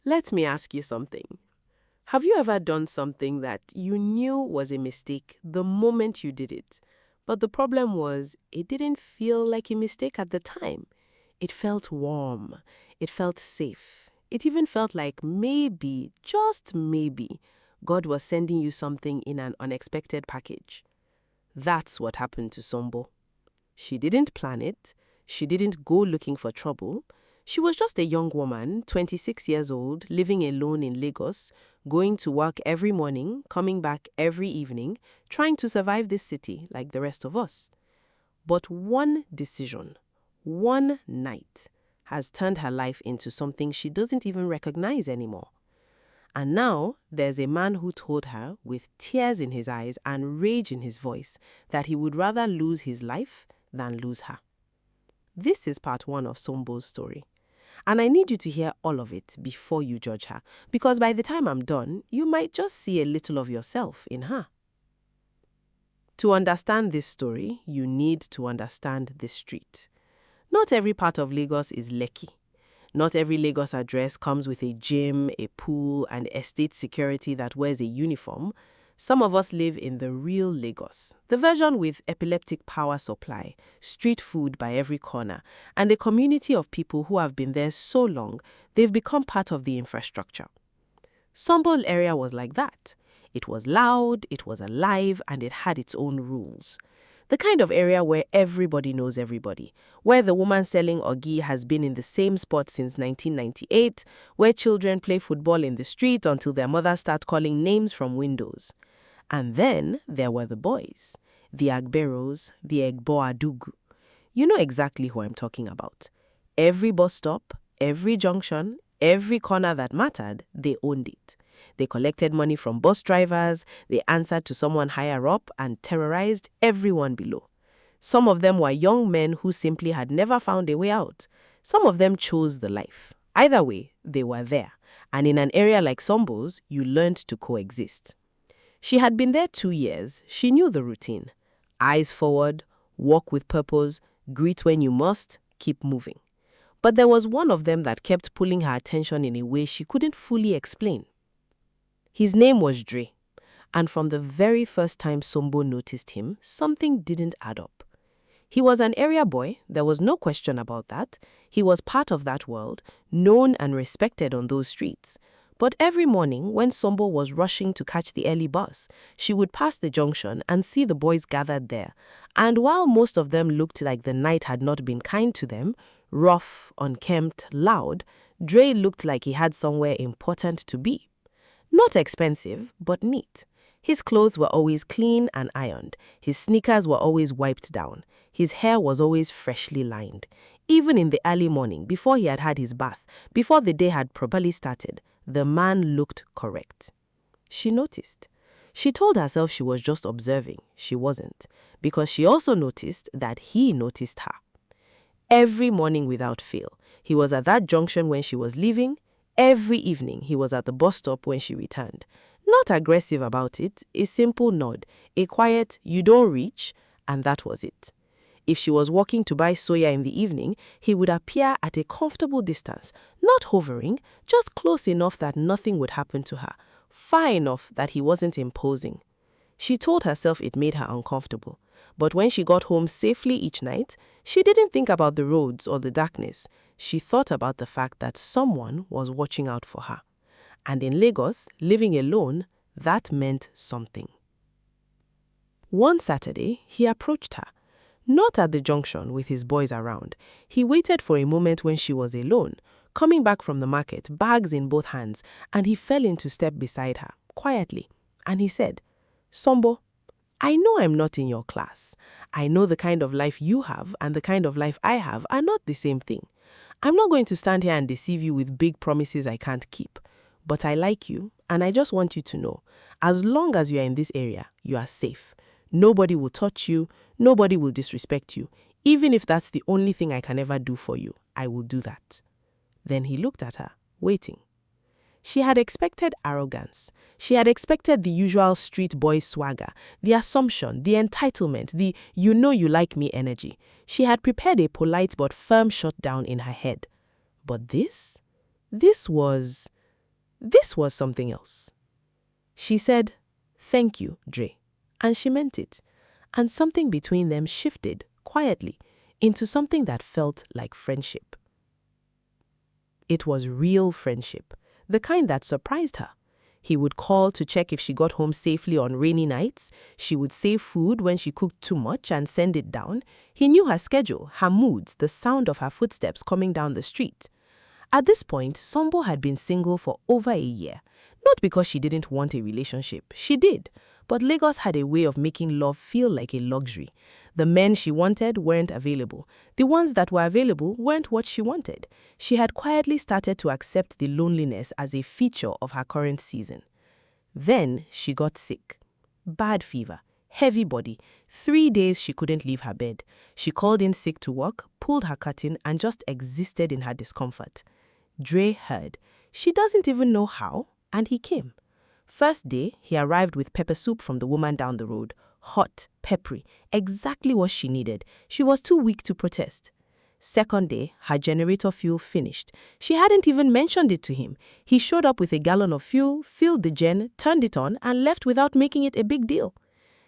Let me ask you something. Have you ever done something that you knew was a mistake the moment you did it? But the problem was, it didn't feel like a mistake at the time. It felt warm. It felt safe. It even felt like maybe, just maybe, God was sending you something in an unexpected package. That's what happened to Sumbo. She didn't plan it. She didn't go looking for trouble. She was just a young woman, 26 years old, living alone in Lagos, going to work every morning, coming back every evening, trying to survive this city like the rest of us. But one decision, one night, has turned her life into something she doesn't even recognize anymore. And now there's a man who told her, with tears in his eyes and rage in his voice, that he would rather lose his life than lose her. This is part 1 of Sumbo's story. And I need you to hear all of it before you judge her, because by the time I'm done, you might just see a little of yourself in her. To understand this story, you need to understand this street. Not every part of Lagos is Lekki. Not every Lagos address comes with a gym, a pool, and estate security that wears a uniform. Some of us live in the real Lagos, the version with epileptic power supply, street food by every corner, and a community of people who have been there so long, they've become part of the infrastructure. Sumbo area was like that. It was loud, it was alive, and it had its own rules. The kind of area where everybody knows everybody, where the woman selling ogi has been in the same spot since 1998, where children play football in the street until their mothers start calling names from windows. And then there were the boys, the Agberos, the Egbo Adugu. You know exactly who I'm talking about. Every bus stop, every junction, every corner that mattered, they owned it. They collected money from bus drivers, they answered to someone higher up and terrorized everyone below. Some of them were young men who simply had never found a way out. Some of them chose the life. Either way, they were there. And in an area like Sumbo's, you learned to coexist. She had been there 2 years. She knew the routine. Eyes forward, walk with purpose, greet when you must, keep moving. But there was one of them that kept pulling her attention in a way she couldn't fully explain. His name was Dre, and from the very first time Sumbo noticed him, something didn't add up. He was an area boy, there was no question about that. He was part of that world, known and respected on those streets. But every morning, when Sumbo was rushing to catch the early bus, she would pass the junction and see the boys gathered there. And while most of them looked like the night had not been kind to them, rough, unkempt, loud, Dre looked like he had somewhere important to be. Not expensive, but neat. His clothes were always clean and ironed. His sneakers were always wiped down. His hair was always freshly lined. Even in the early morning, before he had had his bath, before the day had properly started, the man looked correct. She noticed. She told herself she was just observing. She wasn't, because she also noticed that he noticed her. Every morning without fail, he was at that junction when she was leaving. Every evening, he was at the bus stop when she returned. Not aggressive about it, a simple nod, a quiet, you don't reach, and that was it. If she was walking to buy soya in the evening, he would appear at a comfortable distance, not hovering, just close enough that nothing would happen to her, far enough that he wasn't imposing. She told herself it made her uncomfortable. But when she got home safely each night, she didn't think about the roads or the darkness. She thought about the fact that someone was watching out for her. And in Lagos, living alone, that meant something. One Saturday, he approached her. Not at the junction with his boys around. He waited for a moment when she was alone, coming back from the market, bags in both hands, and he fell into step beside her, quietly. And he said, "Sumbo, I know I'm not in your class. I know the kind of life you have and the kind of life I have are not the same thing. I'm not going to stand here and deceive you with big promises I can't keep. But I like you, and I just want you to know, as long as you are in this area, you are safe. Nobody will touch you, nobody will disrespect you. Even if that's the only thing I can ever do for you, I will do that." Then he looked at her, waiting. She had expected arrogance. She had expected the usual street boy swagger, the assumption, the entitlement, the "you know you like me" energy. She had prepared a polite but firm shutdown in her head. But this was This was something else. She said, "Thank you, Dre," and she meant it. And something between them shifted, quietly, into something that felt like friendship. It was real friendship, the kind that surprised her. He would call to check if she got home safely on rainy nights. She would save food when she cooked too much and send it down. He knew her schedule, her moods, the sound of her footsteps coming down the street. At this point, Sumbo had been single for over a year. Not because she didn't want a relationship. She did. But Lagos had a way of making love feel like a luxury. The men she wanted weren't available. The ones that were available weren't what she wanted. She had quietly started to accept the loneliness as a feature of her current season. Then she got sick. Bad fever, heavy body. 3 days she couldn't leave her bed. She called in sick to work, pulled her curtain, and just existed in her discomfort. Dre heard. She doesn't even know how, and he came. First day, he arrived with pepper soup from the woman down the road. Hot, peppery, exactly what she needed. She was too weak to protest. Second day, her generator fuel finished. She hadn't even mentioned it to him. He showed up with a gallon of fuel, filled the gen, turned it on, and left without making it a big deal.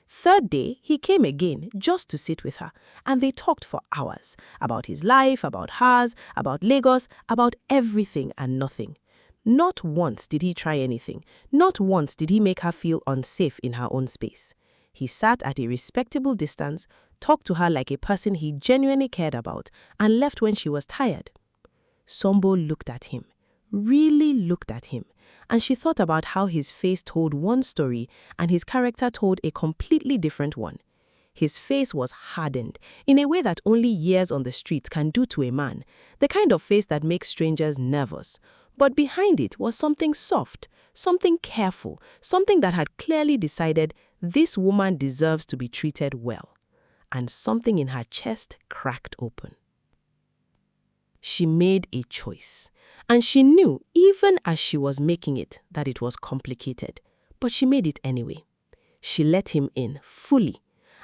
Third day, he came again just to sit with her, and they talked for hours about his life, about hers, about Lagos, about everything and nothing. Not once did he try anything. Not once did he make her feel unsafe in her own space. He sat at a respectable distance, talked to her like a person he genuinely cared about, and left when she was tired. Sumbo looked at him, really looked at him, and she thought about how his face told one story and his character told a completely different one. His face was hardened in a way that only years on the streets can do to a man, the kind of face that makes strangers nervous. But behind it was something soft, something careful, something that had clearly decided this woman deserves to be treated well. And something in her chest cracked open. She made a choice, and she knew, even as she was making it, that it was complicated. But she made it anyway. She let him in fully,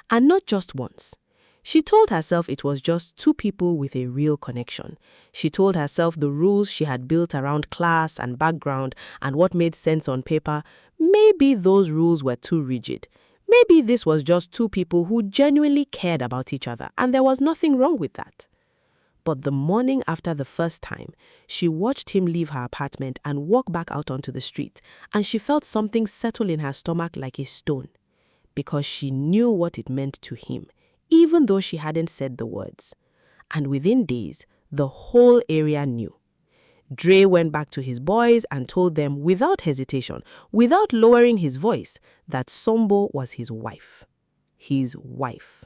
and not just once. She told herself it was just two people with a real connection. She told herself the rules she had built around class and background and what made sense on paper, maybe those rules were too rigid. Maybe this was just two people who genuinely cared about each other, and there was nothing wrong with that. But the morning after the first time, she watched him leave her apartment and walk back out onto the street, and she felt something settle in her stomach like a stone. Because she knew what it meant to him, even though she hadn't said the words. And within days, the whole area knew. Dre went back to his boys and told them without hesitation, without lowering his voice, that Sumbo was his wife. His wife.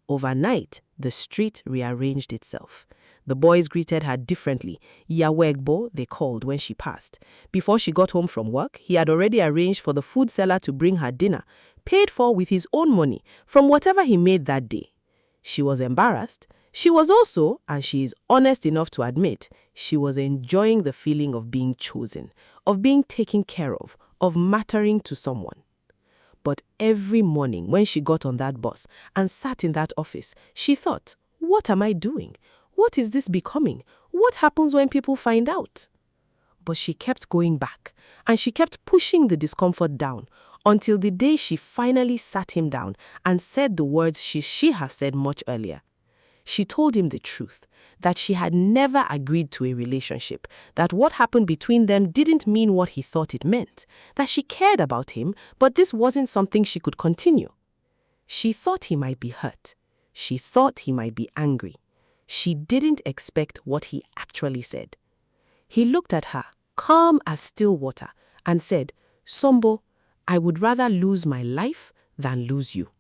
Overnight, the street rearranged itself. The boys greeted her differently. Yawegbo, they called when she passed. Before she got home from work, he had already arranged for the food seller to bring her dinner, paid for with his own money, from whatever he made that day. She was embarrassed. She was also, and she is honest enough to admit, she was enjoying the feeling of being chosen, of being taken care of mattering to someone. But every morning when she got on that bus and sat in that office, she thought, what am I doing? What is this becoming? What happens when people find out? But she kept going back, and she kept pushing the discomfort down, until the day she finally sat him down and said the words she has said much earlier. She told him the truth, that she had never agreed to a relationship, that what happened between them didn't mean what he thought it meant, that she cared about him, but this wasn't something she could continue. She thought he might be hurt. She thought he might be angry. She didn't expect what he actually said. He looked at her, calm as still water, and said, "Sumbo, I would rather lose my life than lose you."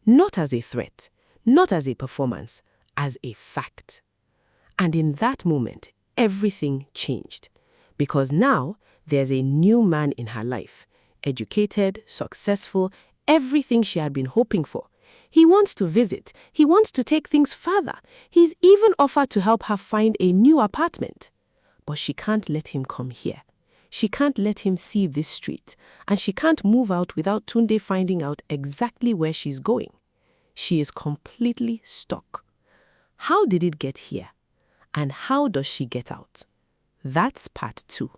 Not as a threat, not as a performance, as a fact. And in that moment, everything changed. Because now, there's a new man in her life, educated, successful, everything she had been hoping for. He wants to visit. He wants to take things further. He's even offered to help her find a new apartment. But she can't let him come here. She can't let him see this street. And she can't move out without Tunde finding out exactly where she's going. She is completely stuck. How did it get here? And how does she get out? That's part 2.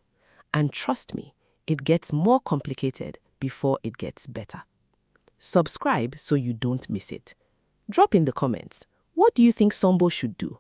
And trust me, it gets more complicated before it gets better. Subscribe so you don't miss it. Drop in the comments, what do you think Sumbo should do?